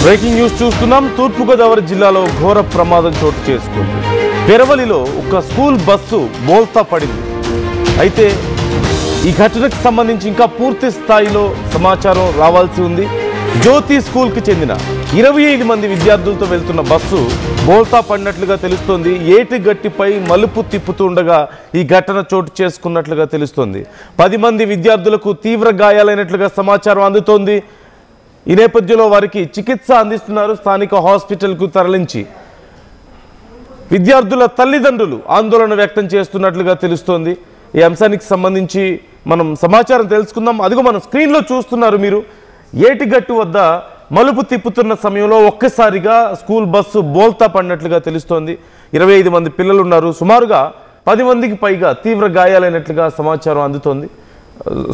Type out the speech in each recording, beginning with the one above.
Breaking news చూస్తున్నాం. తూర్పుగోదావరి జిల్లాలో ఘోర ప్రమాదం చోటు చేసుకుంది. పెరవలిలో ఒక స్కూల్ బస్సు బోల్తా పడింది. అయితే ఈ ఘటనకు సంబంధించి ఇంకా పూర్తి స్థాయిలో సమాచారం రావాల్సి ఉంది. జ్యోతి స్కూల్కి చెందిన 25 మంది విద్యార్థులతో వెళ్తున్న బస్సు బోల్తా పడినట్లుగా తెలుస్తోంది. ఏటిగట్టిపై మలుపు తిప్పుతుండగా ఈ ఘటన చోటు చేసుకున్నట్లుగా తెలుస్తోంది. 10 మంది విద్యార్థులకు తీవ్ర గాయాలైనట్లుగా సమాచారం అందుతోంది. ఈ నేపథ్యంలో వారికి చికిత్స అందిస్తున్నారు. స్థానిక హాస్పిటల్కు తరలించి విద్యార్థుల తల్లిదండ్రులు ఆందోళన వ్యక్తం చేస్తున్నట్లుగా తెలుస్తోంది. ఈ అంశానికి సంబంధించి మనం సమాచారం తెలుసుకుందాం. అదిగో మన స్క్రీన్లో చూస్తున్నారు మీరు. ఏటిగట్టు వద్ద మలుపు తిప్పుతున్న సమయంలో ఒక్కసారిగా స్కూల్ బస్సు బోల్తా పడినట్లుగా తెలుస్తోంది. 25 మంది పిల్లలు ఉన్నారు. సుమారుగా 10 మందికి పైగా తీవ్ర గాయాలైనట్లుగా సమాచారం అందుతోంది.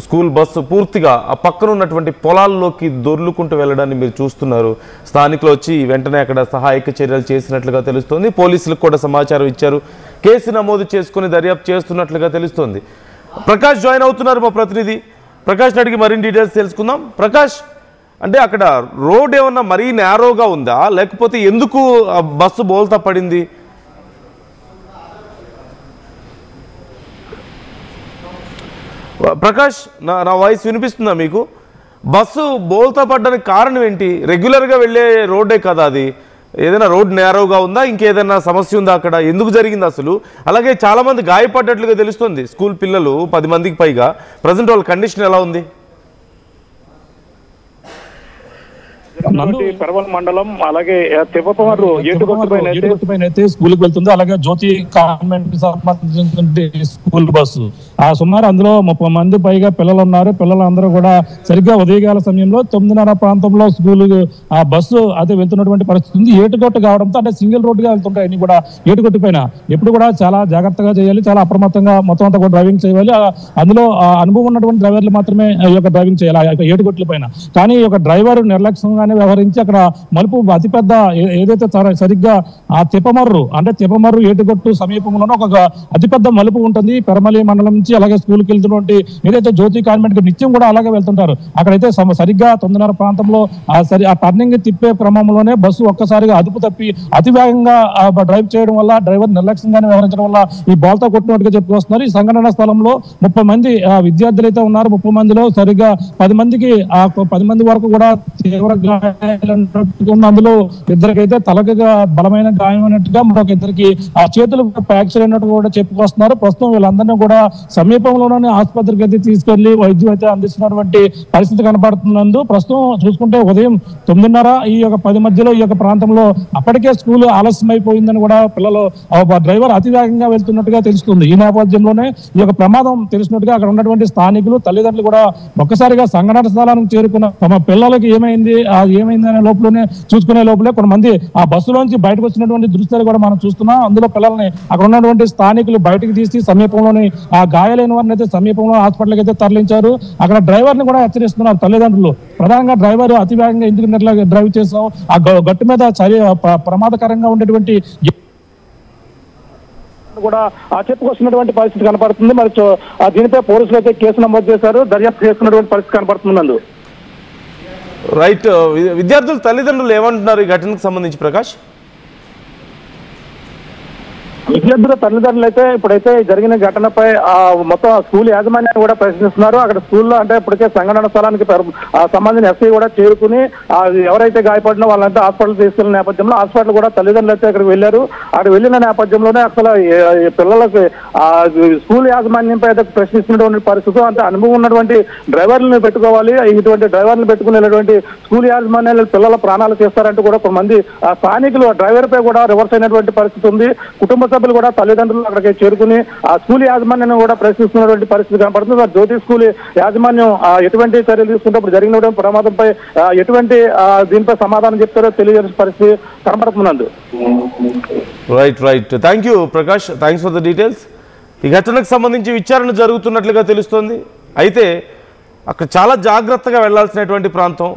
స్కూల్ బస్సు పూర్తిగా ఆ పక్కన ఉన్నటువంటి పొలాల్లోకి దొర్లుకుంటూ వెళ్ళడాన్ని మీరు చూస్తున్నారు. స్థానికులు వచ్చి వెంటనే అక్కడ సహాయక చర్యలు చేసినట్లుగా తెలుస్తోంది. పోలీసులకు కూడా సమాచారం ఇచ్చారు. కేసు నమోదు చేసుకుని దర్యాప్తు చేస్తున్నట్లుగా తెలుస్తోంది. ప్రకాష్ జాయిన్ అవుతున్నారు, మా ప్రతినిధి. ప్రకాష్ అడిగి మరిన్ని డీటెయిల్స్ తెలుసుకుందాం. ప్రకాష్, అంటే అక్కడ రోడ్ ఏమన్నా మరీ నేరోగా ఉందా, లేకపోతే ఎందుకు బస్సు బోల్తా పడింది? ప్రకాష్, నా వాయిస్ వినిపిస్తుందా మీకు? బస్సు బోల్తా పడ్డానికి కారణం ఏంటి? రెగ్యులర్గా వెళ్ళే రోడ్డే కదా అది. ఏదైనా రోడ్ నేరోగా ఉందా, ఇంకేదైనా సమస్య ఉందా అక్కడ? ఎందుకు జరిగింది అసలు? అలాగే చాలామంది గాయపడ్డట్లుగా తెలుస్తుంది. స్కూల్ పిల్లలు 10 మందికి పైగా. ప్రజెంట్ వాళ్ళ కండిషన్ ఎలా ఉంది? పెరవల్ మండలం అలాగే తిప్పపమర్రు ఏటుగొట్టుపైన అయితే స్కూల్కి వెళ్తుంది. అలాగే జ్యోతి కాన్వెంట్ సంబంధించిన స్కూల్ బస్సు సుమారు అందులో 30 మంది పైగా పిల్లలు ఉన్నారు. పిల్లలందరూ కూడా సరిగ్గా ఉదయకాల సమయంలో 9:30 ప్రాంతంలో స్కూల్ ఆ బస్సు అయితే వెళ్తున్నటువంటి పరిస్థితి ఉంది. ఏటుగొట్టు కావడంతో అంటే సింగిల్ రోడ్డుగా వెళ్తుంటాయి అన్ని కూడా. ఏటుగొట్టు పైన ఎప్పుడు కూడా చాలా జాగ్రత్తగా చేయాలి, చాలా అప్రమత్తంగా మొత్తం అంతా కూడా డ్రైవింగ్ చేయాలి. అందులో అనుభవం ఉన్నటువంటి డ్రైవర్లు మాత్రమే ఈ యొక్క డ్రైవింగ్ చేయాలి ఏటుగొట్ల పైన. కానీ ఈ యొక్క డ్రైవర్ నిర్లక్ష్యంగానే వ్యవహరించి అక్కడ మలుపు అతిపెద్ద ఏదైతే సరిగ్గా ఆ తిప్పమర్రు ఏటుగొట్టు సమీపంలోనే ఒక అతిపెద్ద మలుపు ఉంటుంది. పెరమలి మండలం నుంచి అలాగే స్కూల్కి వెళ్తున్నటువంటి ఏదైతే జ్యోతి కాన్వెంట్ నిత్యం కూడా అలాగే వెళ్తుంటారు. అక్కడైతే సరిగ్గా 9:30 ప్రాంతంలో ఆ టర్నింగ్ తిప్పే క్రమంలోనే బస్సు ఒక్కసారిగా అదుపు తప్పి అతి వేగంగా డ్రైవ్ చేయడం వల్ల, డ్రైవర్ నిర్లక్ష్యంగానే వ్యవహరించడం వల్ల ఈ బోల్తా కొట్టినట్టుగా చెప్పుకొస్తున్నారు. ఈ సంఘటన స్థలంలో 30 మంది విద్యార్థులు అయితే ఉన్నారు. 30 మందిలో సరిగ్గా 10 మంది వరకు కూడా తీవ్ర అందులో ఇద్దరికైతే తలకగా బలమైన గాయం అయినట్టుగా, మరొక ఇద్దరికి ఆ చేతులు ఫ్రాక్చర్ అయినట్టు కూడా చెప్పుకొస్తున్నారు. ప్రస్తుతం వీళ్ళందరినీ కూడా సమీపంలోనే ఆసుపత్రికి అయితే తీసుకెళ్లి వైద్యం అయితే అందిస్తున్నటువంటి పరిస్థితి కనబడుతున్నందు ప్రస్తుతం చూసుకుంటే ఉదయం 9:30 ఈ యొక్క 10 మధ్యలో ఈ యొక్క ప్రాంతంలో అప్పటికే స్కూల్ ఆలస్యం అయిపోయిందని కూడా పిల్లలు డ్రైవర్ అతి వేగంగా వెళ్తున్నట్టుగా తెలుస్తుంది. ఈ నేపథ్యంలోనే ఈ యొక్క ప్రమాదం తెలిసినట్టుగా అక్కడ ఉన్నటువంటి స్థానికులు, తల్లిదండ్రులు కూడా ఒక్కసారిగా సంఘటన స్థలానికి చేరుకున్న తమ పిల్లలకి ఏమైంది అనే లోపలనే చూసుకునే లోపలే కొంతమంది ఆ బస్సులోంచి బయటకు వచ్చినటువంటి దృశ్యాలు కూడా మనం చూస్తున్నాం. అందులో పిల్లల్ని అక్కడ ఉన్నటువంటి స్థానికులు బయటకు తీసి సమీపంలోని ఆ గాయాలైన వారిని అయితే సమీపంలో హాస్పిటల్కి అయితే తరలించారు. అక్కడ డ్రైవర్ ని కూడా హెచ్చరిస్తున్నారు తల్లిదండ్రులు. ప్రధానంగా డ్రైవర్ అతి వేగంగా ఎందుకు డ్రైవ్ చేసావు, ఆ గట్టు మీద ప్రమాదకరంగా ఉండేటువంటి కూడా చెప్పుకొస్తున్నటువంటి పరిస్థితి కనపడుతుంది. మరి దీనిపై పోలీసులు అయితే కేసు నమోదు చేశారు, దర్యాప్తు చేస్తున్నటువంటి పరిస్థితి కనపడుతుంది. రైట్. విద్యార్థుల తల్లిదండ్రులు ఏమంటున్నారు ఈ ఘటనకు సంబంధించి ప్రకాష్? విద్యార్థుల తల్లిదండ్రులు అయితే ఇప్పుడైతే జరిగిన ఘటనపై మొత్తం స్కూల్ యాజమాన్యాన్ని కూడా ప్రశ్నిస్తున్నారు. అక్కడ స్కూల్లో అంటే ఇప్పటికే సంఘటన స్థలానికి సంబంధించిన ఎస్ఐ కూడా చేరుకుని ఎవరైతే గాయపడినా వాళ్ళంతా హాస్పిటల్ తీసుకెళ్లిన నేపథ్యంలో హాస్పిటల్ కూడా తల్లిదండ్రులు అయితే అక్కడికి వెళ్ళారు. అక్కడ వెళ్ళిన నేపథ్యంలోనే అసలు పిల్లలకు స్కూల్ యాజమాన్యంపై అయితే ప్రశ్నిస్తున్నటువంటి పరిస్థితి. అంటే అనుభవం ఉన్నటువంటి డ్రైవర్లను పెట్టుకోవాలి, ఇటువంటి డ్రైవర్లు పెట్టుకునేటువంటి స్కూల్ యాజమాన్యాలు పిల్లల ప్రాణాలు చేస్తారంటూ కూడా కొంతమంది స్థానికులు డ్రైవర్ పై కూడా రివర్స్ అయినటువంటి పరిస్థితి ఉంది. కుటుంబ సభ్యులు కూడా తల్లిదండ్రులు అక్కడికి చేరుకుని ఆ స్కూల్ యాజమాన్యాన్ని కూడా ప్రశ్నిస్తున్నటువంటి పరిస్థితి కనపడుతుంది. జ్యోతి స్కూల్ యాజమాన్యం ఎటువంటి చర్యలు తీసుకుంటే జరిగినటువంటి ప్రమాదంపై ఎటువంటి దీనిపై సమాధానం చెప్తారో తెలియజేసే పరిస్థితి కనపడుతున్నది. Right. Thank you Prakash, thanks for the details. ఈ ఘటనకు సంబంధించి విచారణ జరుగుతున్నట్లుగా తెలుస్తోంది. అయితే అక్కడ చాలా జాగ్రత్తగా వెళ్లాల్సినటువంటి ప్రాంతం.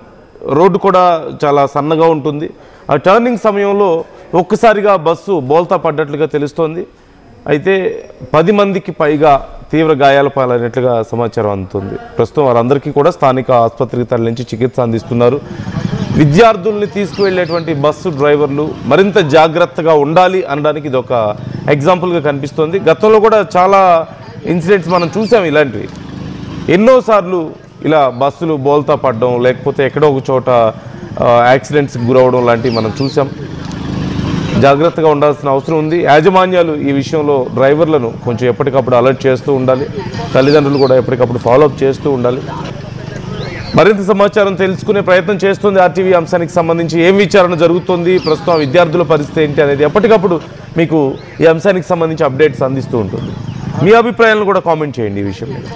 రోడ్డు కూడా చాలా సన్నగా ఉంటుంది. ఆ టర్నింగ్ సమయంలో ఒక్కసారిగా బస్సు బోల్తా పడ్డట్లుగా తెలుస్తోంది. అయితే 10 మందికి పైగా తీవ్ర గాయాల పాలైనట్లుగా సమాచారం అందుతుంది. ప్రస్తుతం వారందరికీ కూడా స్థానిక ఆసుపత్రికి తరలించి చికిత్స అందిస్తున్నారు. విద్యార్థుల్ని తీసుకువెళ్ళేటువంటి బస్సు డ్రైవర్లు మరింత జాగ్రత్తగా ఉండాలి అనడానికి ఇది ఒక ఎగ్జాంపుల్గా కనిపిస్తోంది. గతంలో కూడా చాలా ఇన్సిడెంట్స్ మనం చూసాం ఇలాంటివి. ఎన్నోసార్లు ఇలా బస్సులు బోల్తా పడడం, లేకపోతే ఎక్కడో ఒక చోట యాక్సిడెంట్స్కి గురవడం లాంటివి మనం చూసాం. జాగ్రత్తగా ఉండాల్సిన అవసరం ఉంది. యాజమాన్యాలు ఈ విషయంలో డ్రైవర్లను కొంచెం ఎప్పటికప్పుడు అలర్ట్ చేస్తూ ఉండాలి. తల్లిదండ్రులు కూడా ఎప్పటికప్పుడు ఫాలోఅప్ చేస్తూ ఉండాలి. మరింత సమాచారం తెలుసుకునే ప్రయత్నం చేస్తుంది ఆర్టీవీ. అంశానికి సంబంధించి ఏం విచారణ జరుగుతుంది, ప్రస్తుతం విద్యార్థుల పరిస్థితి ఏంటి అనేది ఎప్పటికప్పుడు మీకు ఈ అంశానికి సంబంధించి అప్డేట్స్ అందిస్తూ ఉంటుంది. మీ అభిప్రాయాలను కూడా కామెంట్ చేయండి ఈ విషయం మీద.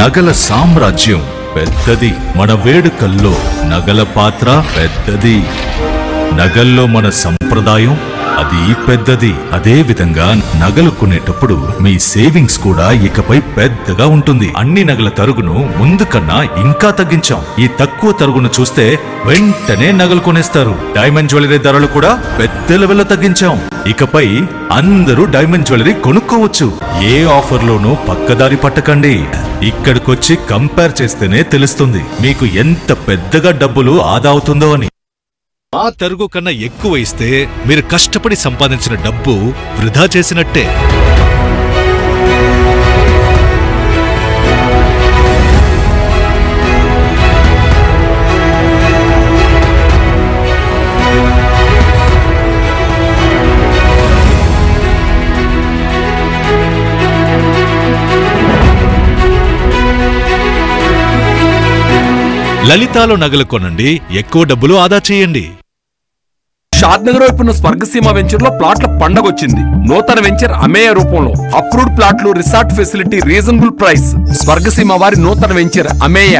నగల సామ్రాజ్యం పెద్దది, మన వేడుకల్లో నగల పాత్ర పెద్దది. నగల్లో మన సంప్రదాయం అది పెద్దది. అదే విధంగా నగలు కొనేటప్పుడు మీ సేవింగ్స్ కూడా ఇకపై పెద్దగా ఉంటుంది. అన్ని నగల తరుగును ముందు కన్నా ఇంకా తగ్గించాం. ఈ తక్కువ తరుగును చూస్తే వెంటనే నగలు కొనేస్తారు. డైమండ్ జ్యువెలరీ ధరలు కూడా పెద్ద లెవెల్లో తగ్గించాం. ఇకపై అందరూ డైమండ్ జ్యువెలరీ కొనుక్కోవచ్చు. ఏ ఆఫర్లోనూ పక్కదారి పట్టకండి. ఇక్కడికొచ్చి కంపేర్ చేస్తేనే తెలుస్తుంది మీకు ఎంత పెద్దగా డబ్బులు ఆదా అవుతుందో అని. ఆ తరుగు కన్నా ఎక్కువ ఇస్తే మీరు కష్టపడి సంపాదించిన డబ్బు వృధా చేసినట్టే. లలితాలో నగలు కొనండి, ఎక్కువ డబ్బులు ఆదా చేయండి. షాద్నగర్ వైపున్న స్వర్గసీమ వెంచర్ లో ప్లాట్ల పండగొచ్చింది. నూతన వెంచర్ అమేయ రూపంలో అప్రూవ్డ్ ప్లాట్లు, resort facility, reasonable price. Swargaseema వారి నూతన వెంచర్ అమేయ.